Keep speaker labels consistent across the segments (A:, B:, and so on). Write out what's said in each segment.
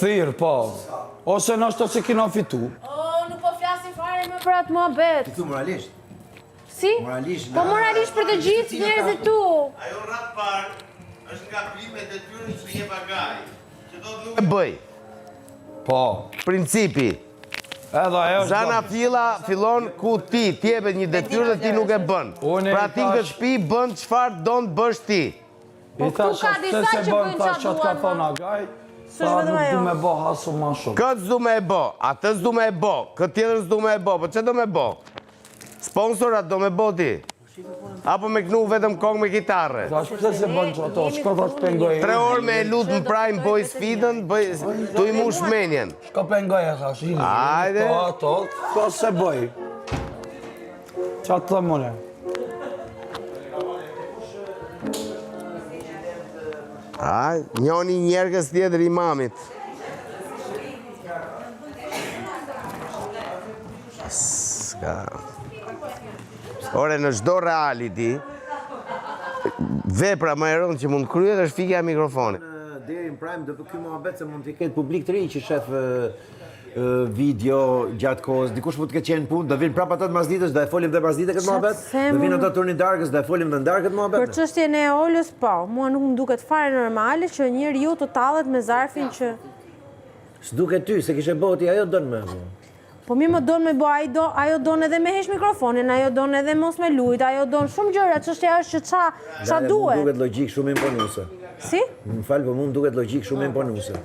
A: thirr, po. Ose nështë se kina fitu.
B: Nuk po flasin fare më për atë muhabet.
C: Fitu moralisht.
B: Si? Po moralisht për të gjithë njerëzit tu.
D: Ajo rat parë është nga primet e tyre që je bagaj. Që do të
E: bëj.
A: Po.
E: Principi.
A: Edhe ajo është...
E: Zana filla fillon ku ti t'jepet një detyrë dhe ti nuk e bën. Pra ti këtë shtëpi bën çfarë don të bësh ti.
A: I thash se bën tash çat ka thonë Agaj. Sa nuk du me bo hasu ma shumë.
E: Këtë s'du me e bo, atë s'du me e bo, këtë tjetër s'du me e bo, po që do me bo? Sponsorat do me bo ti? Apo me knu vetëm kong me kitarre?
A: Tash pëse se bën që ato, shko të pengoj.
E: 3 orë me e lutë në Prime Boys Feedën, tu i mush menjen.
A: Shko pengoj e thash, ini.
E: Ajde.
A: To se bëj. Qa të thëmë mune?
E: Njoni njerëkës tjetër imamit. Ore, në çdo reality, vepra më e rëndë që mund kryet është fikja e mikrofonit.
C: Deri në Prime do ky muhabet se mund të ketë publik të ri që shef video gjatë kohës, dikush mund të ketë qenë punë, do vinë prapë ato të masditës, do e folim dhe masdite këtë muhabet, do vinë ato turnin darkës, do e folim dhe ndarë këtë muhabet.
B: Për çështjen e Olës, po, mua nuk më duket fare normale që njeriu të tallet me zarfin që...
C: S'duket ty, se kishe boti, ajo don me.
B: Po mi më donë me bo, ajo donë edhe me hesh mikrofonin, ajo donë edhe mos me lujt, ajo donë shumë gjëra, çështja është që qa duhet.
C: Mu duket logjik shumë imponuese.
B: Si?
C: Më falë, po mu duket logjik shumë imponuese.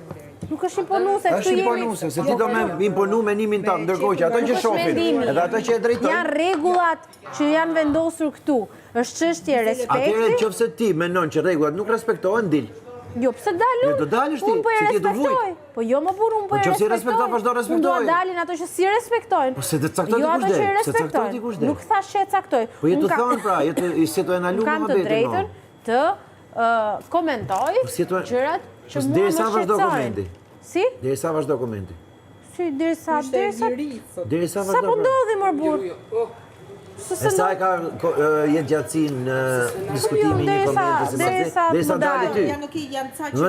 B: Nuk është imponuese,
C: është imponuese, se ti do me imponu me nimin tam, ndërkohë që ato që shohin, edhe ato që e drejtojnë.
B: Janë rregullat që janë vendosur këtu, është çështje respekti.
C: Atëherë nëse ti menon që rregullat nuk respektohen, dil.
B: Jo, pse dalun?
C: Do dalësh ti,
B: unë po e
C: se ti do
B: respektoj.
C: vujt.
B: Po jo më burë, unë po e respektoj.
C: Po që si respektoj, vazhdo respektoj.
B: Unë do dalin ato që si respektojnë.
C: Po se të caktoj dikush
B: Jo ato që
C: se caktoj
B: respektojnë.
C: dikush del.
B: Nuk thash që e caktoj.
C: Po je të thonë pra, si të analu
B: kam të drejtën të komentoj gjërat që mua më shqetësojnë. Si?
C: Derisa vazhdo komenti.
B: Si, derisa
C: Derisa
B: sa po ndodhi më burë?
C: E sa e ka jetë gjatësin në diskutimi një komenti, derisa dali ty.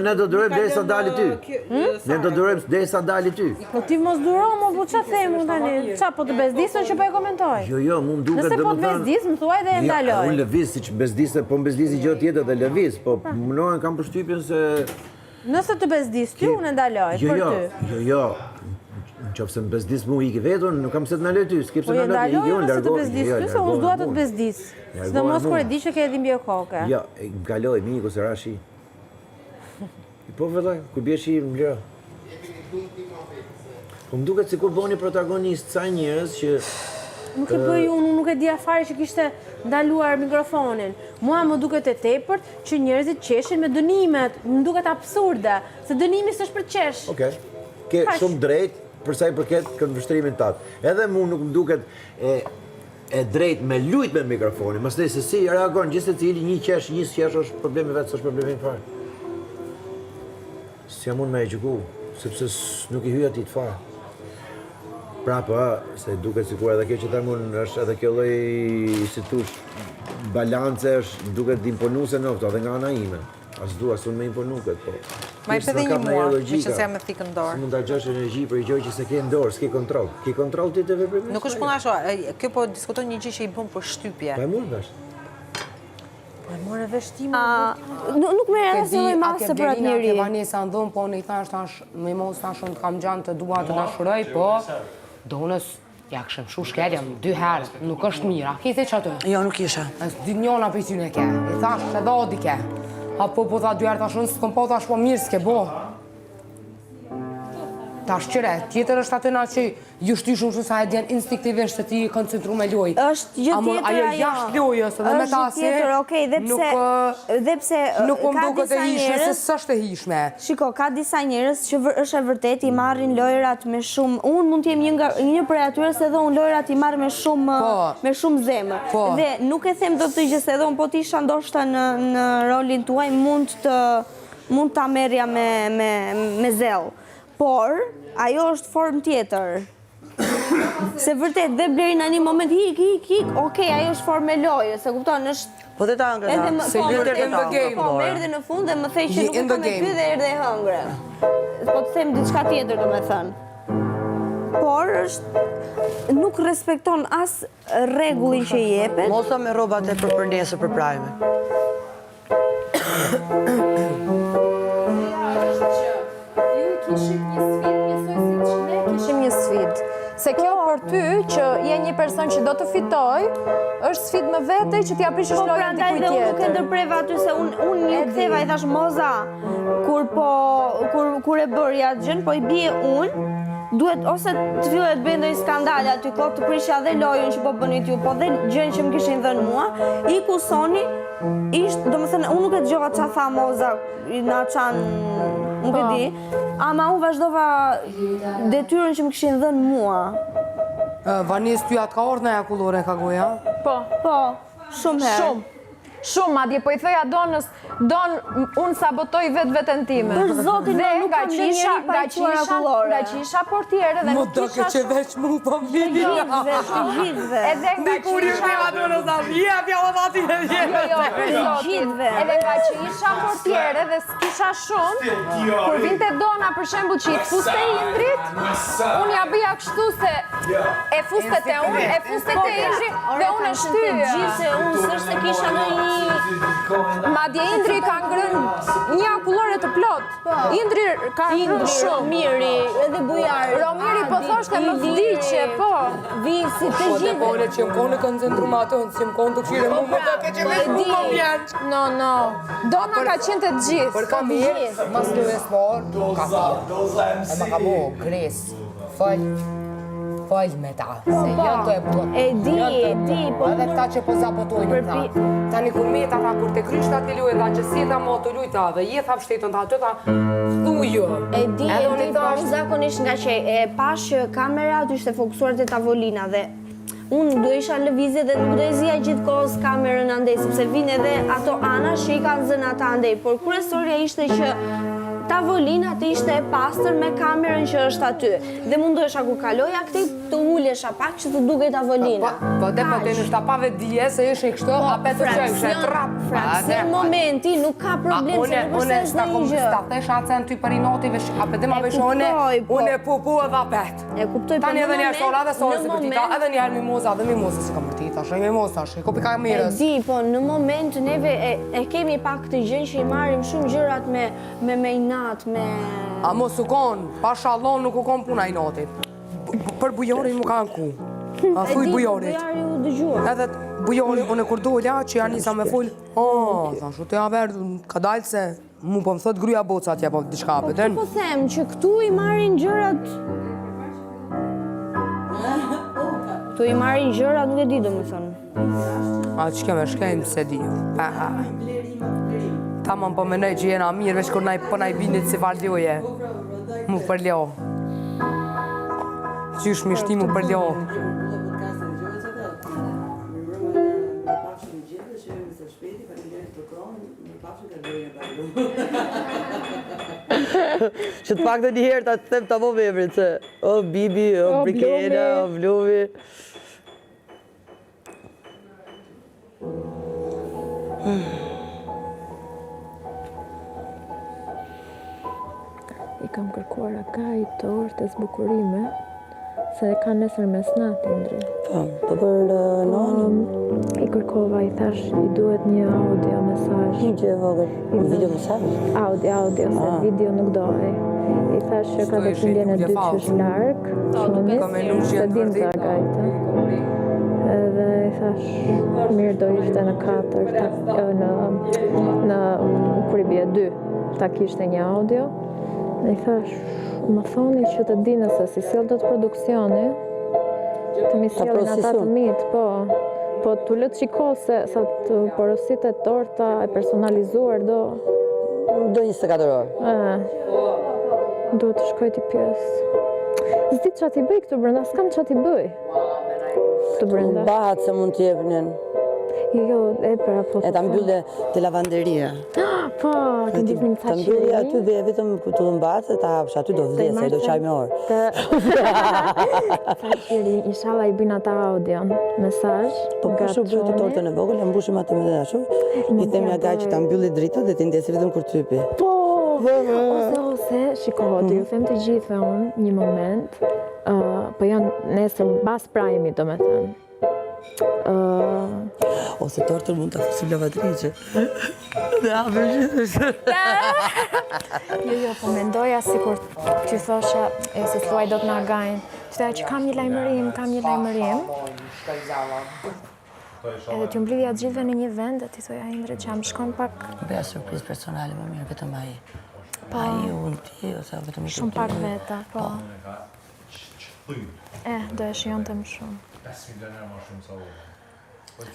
C: Ne do durojmë derisa dali ty. Ne do durojmë derisa dali ty.
B: Po ti mos duro, po qa them unë tani? Qa, po të bezdisën që po e komentoj?
C: Jo, mu më duket
B: nëse po të bezdis, më thuaj dhe e ndaloj.
C: Unë lëviz, si që bezdisë, po më bezdisi gjë tjetër dhe lëviz, po mënohen kam përshtypjen se...
B: Nëse të bezdis ty, unë e ndaloj, për ty.
C: Jo, në qofë se më bezdis mu i ki vetën, nuk kam se të naloj ty, s'ke pëse
B: Po e
C: naloj ty,
B: ndaloj nëse të bezdis ty, se unë s'dua të të bezdis. Së të mos kërë di që ke edhin bje koke.
C: Jo, më kaloj, miku se rashi. Po vëllaj, ku bje shi më lëra. Po më duket si kur boni protagonist sa njerëz që...
B: Nuk e bëj unë, nuk e di afari që kishte ndaluar mikrofonin. Mua më duket e tepërt që njerëzit qeshin me dënimet, më duket absurde, se dënimi s'është për qesh.
C: Okej, ke shumë drejt përsa i përket këndvështrimin tatë. Edhe mu nuk më duket e drejt me lujt me mikrofonin, mos se si reagon gjithë se cili një qesh është problemi vetë, s'është problemi në farë. Si jam unë me e gjyku, sepse nuk i hyja ti të farë. Prapë, se duket sikur edhe kjo që them unë është edhe kjo lloj si tush balance është duket imponuese në këto edhe nga ana ime. As dua sun me imponu këtë, po.
F: Ma i pëdhe një mua, që se jam me thikë në dorë.
C: Si mund ta gjosh energji për gjë që se ke në dorë, s'ke kontroll. Ke kontroll ti të veprimet?
F: Nuk është puna ashtu, kjo po diskuton një gjë që i bën për shtypje.
C: Po e mund vesh.
B: Po e morë vesh ti më. Nuk më era se më masë për atë njeri.
G: Vanesa ndon, po në i thash më mos tash të kam gjanë të dua të dashuroj, po donës ja këshëm shu shkeljem 2 herë, nuk është mira. Ke i the që atë?
H: Jo, nuk isha.
G: Dy njona për ty në ke. I thash, se dhodi ke. Apo po tha 2 herë tash unë s'kom po tash po mirë s'ke bo. Tash qëre, tjetër është atë na që ju shty shumë sa e djen instinktivisht se ti koncentru me loj.
H: Është gjë tjetër ajo.
G: Ajo jashtë lojës edhe me ta se
H: dhe pse
G: nuk më duket e hishme, se s'është e hishme.
H: Shiko, ka disa njerëz që është e vërtet i marrin lojrat me shumë, unë mund t'jem një prej atyre se edhe unë lojrat i marr me shumë zemër. Dhe nuk e them do të gjë se edhe unë po t'isha ndoshta në rolin tuaj mund ta merrja me zell. Por, ajo është formë tjetër. Se vërtet, dhe Bleri në një moment, hik, okej, ajo është formë e lojë, se kupton, është... Po dhe ta hëngre ta.
G: Se you're in the game,
H: Po, më erdhe në fund dhe më thej që nuk e kam e py dhe erdhe e hëngre. po të them diçka tjetër domethënë. Por nuk respekton as rregullin që i jepet.
I: Mosa me rrobat e për nesër për prajme.
B: Kishim një sfidë. Se kjo për ty, që je një person që do të fitoj, është sfidë me vete që t'ja prishësh lojën dikujt
H: Prandaj dhe unë nuk e
B: tjetër.
H: ndërpreva aty se unë një ktheva i thash Moza, kur e bërja gjën, po i bie unë, duhet ose të filloj të bëj ndonjë skandal aty kot të prishja dhe lojën që po bënit ju, po dhe gjën që më kishin dhënë mua, iku Soni, domethënë unë nuk e dëgjova çfarë tha Moza, na çan, nuk e di, ama unë vazhdova detyrën që më kishin dhënë mua.
G: Vanis, ty atë ka orë në jakullore ka goja?
H: Po, shumë herë.
B: Shumë, madje po i thëja Donës, unë sabotoj vetë vetën time.
H: Për zotin, nuk kam dhe njeri pajtuar akullore.
B: Nga që isha portiere dhe nuk
G: doke që veç mu po vini.
H: Të gjithve.
B: Edhe nga që isha... Edhe nga që isha portiere dhe s'kisha shumë, kur vinte Dona për shembull që i fuste Indrit, unë ja bëja kështu se e fuste te unë, e fuste te Indri dhe unë e shtyja.
H: Gjithse unë s'është kisha në një...
B: Madje Indri ka ngrënë një akullore të plot. Indri ka ngrënë shumë.
H: Miri, edhe Bujari.
B: Romiri po thoshte më vdiqe, po.
H: Si të gjithë.
G: Po ne që më konë në koncentrum atë, që më konë të këshire mu më të ke që vesh mu më vjenë.
B: No. Dona ka qenë të gjithë.
G: Për kam mirë, mas të vesmor, ka thorë. E ma ka bo, kres, fëll me ta, se janë të e blokë.
H: E di, po...
G: Edhe këta që po zabotojnë ta. Tani kur me ta kur të kryshtë atë luj, dha që si ta mo të luj ta, dhe je tha pështetën ta, të ta thujo.
H: E di, po zakonisht nga që e pash që kamera të ishte fokusuar të tavolina dhe unë do isha lëvizje dhe nuk do e zia gjithë kohës kamerën andej, sepse vinë edhe ato ana që i kanë zënë ata andej, por kuriosoria ishte që tavolina të ishte e pastër me kamerën që është aty. Dhe mundohesha kur kaloja këtej të ulesha pak që të duke tavolina.
G: Po dhe po të në shtapave dje se ishe kështu, ape të që ishe trap.
H: Fraksion momenti, nuk ka problem që në përses në një gjë.
G: Sta thesh acen ty për i notive, ape dhe ma vesh une pupu edhe apet.
H: E kuptoj, po
G: tani edhe një shtola dhe sore se
H: në
G: për tita, edhe njëherë mimoza dhe mimoza si kam për tita, shë mimoza, shë kopi ka mirës.
H: E di, po në moment neve e kemi pak të gjën që i marim shumë gjërat me inat, me...
G: A mos u konë, pa shallon nuk u konë puna i natit. Për bujorin mu kanë ku. A thuj bujorit.
H: Bujari u dëgjua.
G: Edhe bujorin, unë kur doja që janë njësa me full, thashu të ja verë, ka dalë se mu po më thot gruja bocat ja po diçka apetën.
H: Po them që këtu i marin gjërat... Këtu i marin gjërat nuk e di do më thënë.
G: A që keme shkejmë se di. Ta më po menej që jena mirë, veç kur po na i binit si vardjoje. Mu përljo. Qysh mishti mu përljo.
I: Që të pak të njëherë ta të them të vo vemrit se o Bibi, o Brikena, o Vluvi.
J: I kam kërkuar akaj të orë zbukurime, se ka nesër mesnat, Indri.
I: Po për nonë?
J: I kërkova, i thash, i duhet një audio mesazh.
I: Një që e vogër, një video mesazh?
J: Audio, se video nuk dojë. I thash që ka të qëndjen e dy qysh larkë, shumis, se din të agajta. Edhe i thash, mirë do ishte në 4, në kur i bje 2, ta kishte një audio. Dhe i thash, më thoni që të di nëse si sjell do të produksioni, të mi sjellin ata të mitë, po të lëtë shiko se sa të porosit e torta e personalizuar do...
I: Do 24 orë.
J: Do të shkoj t'i pjesë. Zdi që ati bëj këtu brenda, s'kam që ati bëj. Këtu brenda.
I: Bahat se mund t'jepnin.
J: Jo, e për apo...
I: E ta mbyllë të lavanderia.
J: Po, të ndihnim ca qiri.
I: Të mbyllë aty dhe vetëm të mbatë, ta hapsh aty do vdesë, do qaj me orë.
J: Ca qiri, inshallah i bëjnë ata audion, mesazh.
I: Po kështu bëjë të tortën e vogël, e mbushim atë me dhe ashtu. I themi agaj që ta mbylli drita dhe t'i ndesi vetëm kur t'ypi.
J: Po, ose Ose, shikoho, të ju them të gjithë unë një moment, po janë nesër bas prajmi, do me thënë.
I: Ose tortën mund të fusim lavatriqe. Dhe hapër gjithështë.
J: Jo, po mendoja sikur që thosha, se thuaj do të na gajnë. Që thoja që kam një lajmërim. Edhe t'ju mblidhja të gjithëve në një vend, dhe ti thoja Indrit që jam shkon pak...
I: Bëja surpriz personale më mirë, vetëm aji. Aji, unë, ti, ose vetëm i
J: shumë pak veta, po. Do e shion të më shumë.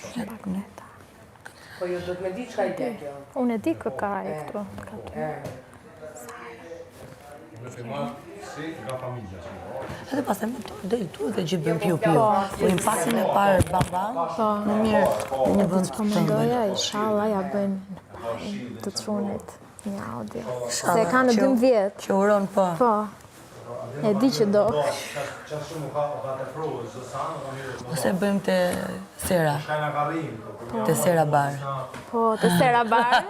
J: Shumë pak veta.
G: Po ju do të me di qka i te kjo?
J: Unë e di kë ka e këtu.
I: Edhe pas e më të dojë tu dhe gjithë bëm piu. Po im pasin e parë bam, në mirë një vënd të
J: Po mendoja, inshallah, ja bëjnë në pari të çunit një audio. Se ka në 12.
I: Që uron, po.
J: Po. E di që do.
I: Ose bëjmë të sera. Të sera barë.
J: Po, të sera barë.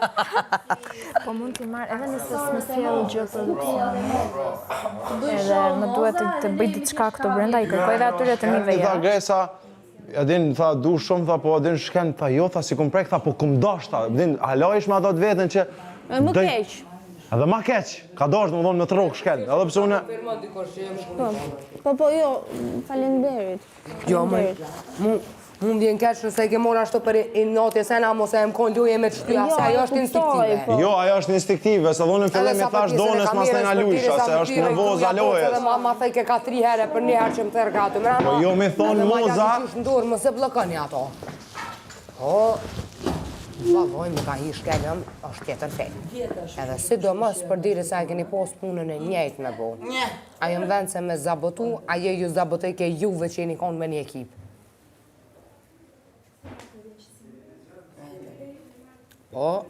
J: Po mund t'i marrë, edhe nëse s'më sjellë gjë produksioni. Edhe më duhet të bëj diçka këtu brenda, i kërkoj dhe atyre të mive
A: Tha Gresa, Adin, tha, du shumë, tha, po Adin shken, tha, jo, tha, si kum prek, tha, po kum dosh, tha, Adin, halojsh me ato të vetën që...
H: Më keq.
A: Edhe ma keq, ka dosh, më dhonë me të rogë shken, edhe pëse une...
H: Po, jo, falenderit.
G: Jo, mu vjen keq nëse ke mora ashtu për notje sena, mos e më konë luje me të shtyja, se ajo është instiktive.
A: Jo, ajo është instiktive, se dhune në fillim i thash donës mas në nga lujsha, se është nervoza lojes.
G: Edhe ma thej ke ka 3 herë për një herë që më thërë gatu mrena.
A: Po jo mi thonë moza...
G: Më se blokoni ato. Po, valloj, më ka hi shkellëm, është tjetër fejnë. Edhe sidomos për diri sa e keni post punën e njejtë me bo. Ajo në vend se me zabotu, ajo ju zabotoj ke juve që jeni konë me një ekip. Po,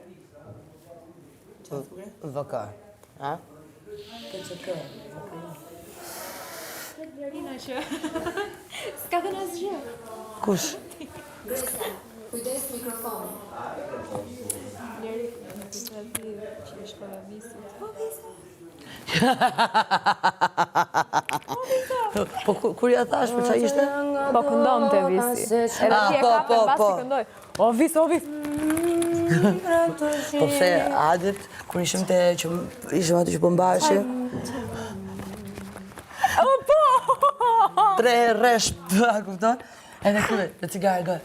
G: VK, ha?
J: S'ka dhe nësë gjë.
I: Kush?
J: Kujdes mikrofon. Njeri, në të të di që i shkolla visit.
I: Po kur ja thash për qa ishte?
J: Po këndon të visi. Edhe ti e kape në basi këndoj. O vis, o vis.
I: Po pse Adit, kur ishim të që ishim aty që pëmbashë.
J: O po!
I: 3 resh, a kupton? Edhe kure, dhe cigarë gërë.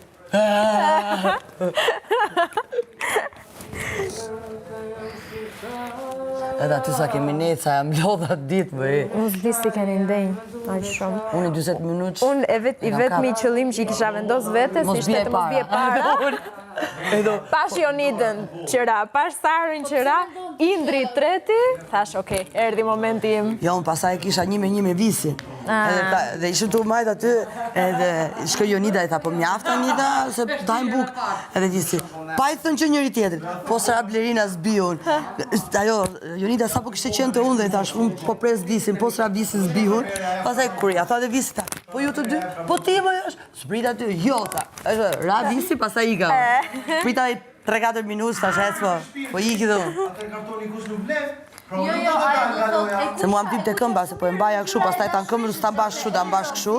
I: Edhe aty sa kemi nejtë, sa jam lodha ditë, bëj.
J: Unë s'di si keni ndenjë, aq shumë.
I: Unë i 20 minutë.
J: Unë i vetëmi qëllim që i kisha vendos vete, si ishte të mos bje para. Pash Jonidën qëra, pash Sarën qëra, Indri treti, thash okej, erdi momenti im.
I: Jo, unë pasaj kisha 1 me visin. Dhe ishim të umajt aty, edhe shkoj Jonida i tha, po mjafta Jonida, se dajmë buk. Edhe visi, pa i thënë që njëri tjetër, po sëra Blerina zbihun. Ajo, Jonida sa po kishte qenë të unë dhe i thash, unë po pres visin, po sëra visin zbihun. Pasaj kurja, tha dhe visi, po ju të dy, po ti më është, sbrita ty, jo, tha. Ra visi, pasaj i ka. Prita i 3-4 minutë, thash ecë po i ki dhe unë. Se mua më pip të këmba, se po e mbaja këshu, pas taj ta në këmbë, s'ta mbash këshu, ta mbash këshu.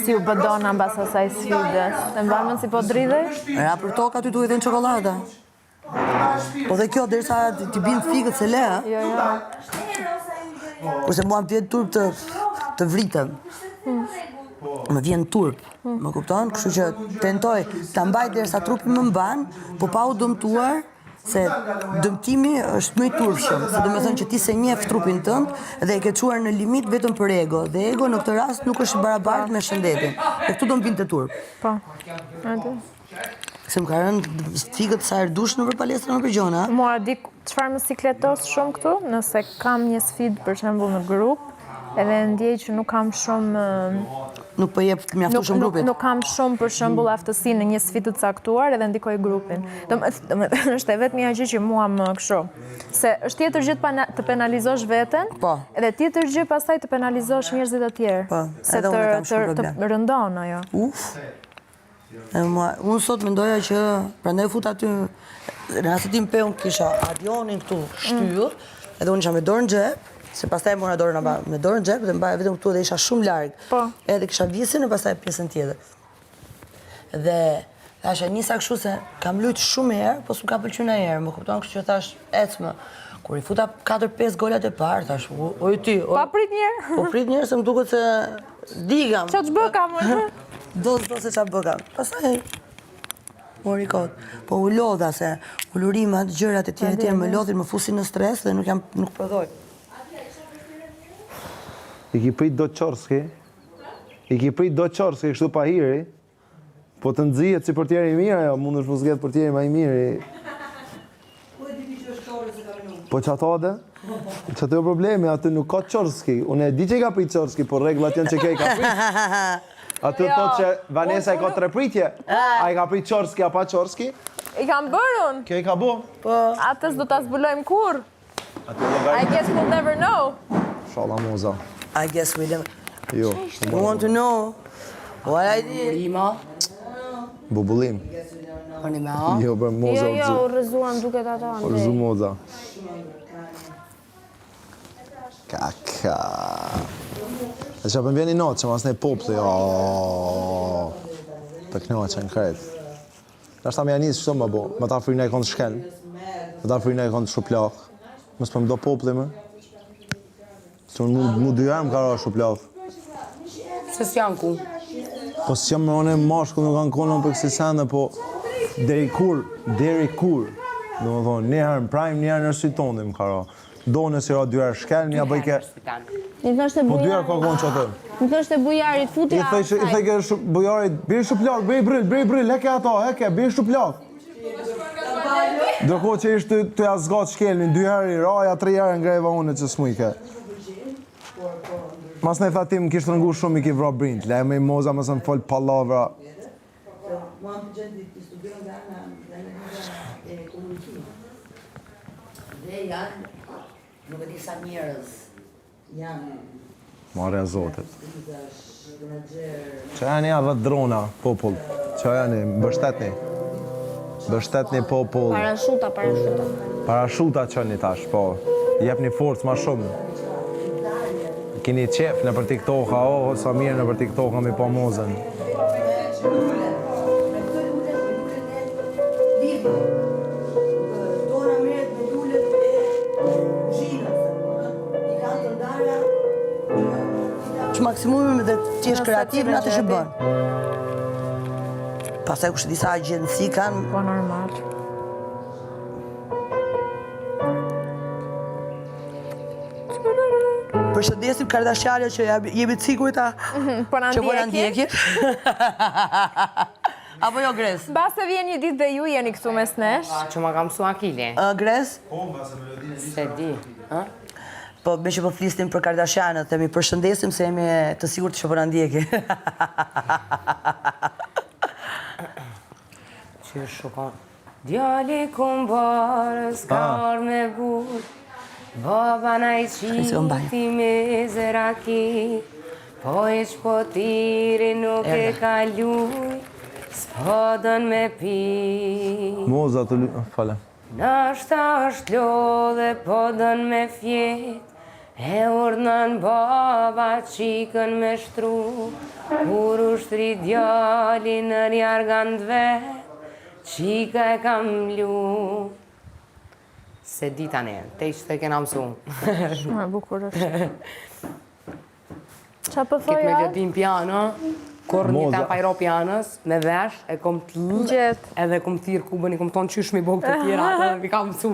J: Si u bëdona mbas asaj sfides, të mbarmën si po dridhesh?
I: Ra për toka ty duhet dhe në qokolada. Po dhe kjo, derisa ti bindë fikët se le, ha?
J: Jo.
I: Kurse mua më vjen turp të vritëm. Më vjen turp, më kupton? Kështu që tentoj ta mbaj derisa trupi më mban, po pa u dëmtuar, se dëmtimi është më i turpshëm, se do me thënë që ti se njeh trupin tënd dhe e ke çuar në limit vetëm për ego, dhe ego në këtë rast nuk është i barabartë me shëndetin. Dhe këtu do më binte turp.
J: Po, atë.
I: Se më ka rënë fikët sa erdush nëpër palestra nëpër gjona.
J: Mua di çfarë më sikletos shumë këtu, nëse kam një sfidë për shembull në grup, edhe ndjej që nuk kam shumë
I: nuk po jep mjaftueshëm grupit.
J: Nuk kam shumë për shembull aftësi në një sfidë të caktuar edhe ndikoj grupin. Domethënë është e vetmja gjë që mua më kështu. Se është tjetër gjë të penalizosh veten, edhe tjetër gjë pastaj të penalizosh njerëzit e tjerë.
I: Po,
J: se të rëndon ajo.
I: Unë sot mendoja që, prandaj fut aty, në asetim pe unë kisha avionin këtu shtyr, edhe unë isha me dorë në xhep, se pastaj mora dorën me dorën në xhep dhe mbaja vetëm këtu dhe isha shumë larg. Edhe kisha visin e pastaj pjesën tjetër. Dhe thasha nisa kështu se kam luajtur shumë herë, po s'm ka pëlqyer ndonjëherë, më kupton, kështu që thash ecmë. Kur i futa 4-5 golat e parë, thash, oj ty.
B: Pa prit njerë.
I: Po prit njerë se më duket se digam.
B: Qa që bëka, më?
I: Do se qa bëka. Pastaj, mori kot. Po u lodha se ulurimat, gjërat e tjera më lodhin, më fusin në stres dhe nuk prodhoj.
A: I ki prit do Qorski, kështu pa hiri, po të nëzijet si portieri i mirë, ajo mund është mos gjetë portieri ma i mirë. Po që ato dhe? Që ato e problemi, aty nuk ka Qorski. Unë e di që i ka prit Qorski, por reglat janë që ke i ka prit. Aty thot që Vanessa i ka 3 pritje. A i ka prit Qorski, a pa Qorski?
B: I kam bërë unë.
A: Kjo i ka bo?
B: Atës do t'a zbulojmë kur. I guess we'll never know.
A: Shala moza.
I: I guess we never...
A: Jo.
I: You want to know what I did? Rima.
A: Bubullim.
I: Oni me ha?
A: Jo, për moza u
H: Jo, u rëzuan duket ata.
A: u rëzu moza. Kaka. E që për vjen i natë që mas ne popli, të knaqen krejt. Nashta me janisë që të më bo, më ta fryna i konë të shken, më ta fryna i konë të shuplak, mësë për më do popli më. Që mu 2 herë më ka ra shuplak.
G: Se s'janë ku?
A: Po s'jam me one mashku nuk kanë konon për kësi sende, po deri kur, do më thonë, njëherë në prime, njëherë në sytonim më ka ra. Do nësi ra 2 herë shkel, një bëjke... Po 2 herë ka konë që atë.
H: Më thështë e bujarit, futi a...
A: I thejke bujarit, biri shuplak, biri brill, heke ato, biri shuplak. Dërko që ishtë të jazgat shkelnin, 2 herë i raja, 3 herë ngrejva une që s'mujke. Mas ne tha ti më kishtë rëngu shumë i ki vra brint, le me i moza mësë më folë palavra.
I: Dhe janë, nuk e di sa njerëz, janë...
A: Mare e Zotit. Që janë ja 10 drona, popull. Që janë, mbështetni. Mbështetni popull. Parashuta që një tash, po. Jep një forcë ma shumë. Kini qef në për TikTok-a, sa mirë në për TikTok-a mi po mozën.
I: Që maksimumi dhe që është kreativ në atë që bënë. Pasaj kështë disa agjensi kanë...
J: Po normal.
I: Përshëndesim Kardashianët që jemi të sigurta që po na ndjekje. Apo jo, Gres?
B: Base vjen një ditë dhe ju jeni këtu mes nesh.
G: Që ma kam su Akili.
I: Gres?
G: Se di.
I: Po, me që po flistim për Kardashianët, dhe mi përshëndesim se jemi të sigurt që po na ndjekje.
G: Që shukon. Djali kumbarës kar me burë, baba na i qiti me zeraki, po e qpo tiri nuk e ka luj, s'podën me pi.
A: Moza të luj... Fale.
G: Nashta është lodhe podën me fjet, e urdhën baba qikën me shtru, kur ushtri djali në jargan vet, qika e kam lu. Se di tani, te ishte kena mësu.
J: Shumë e bukur është.
B: Qa për thoi
G: Këtë me
B: atë?
G: vjetim piano, kur një tem pajro pianës, me vesh, e kom të lë, edhe kom thirë kubën, i kom tonë qysh mi bok të tjera, edhe mi ka mësu.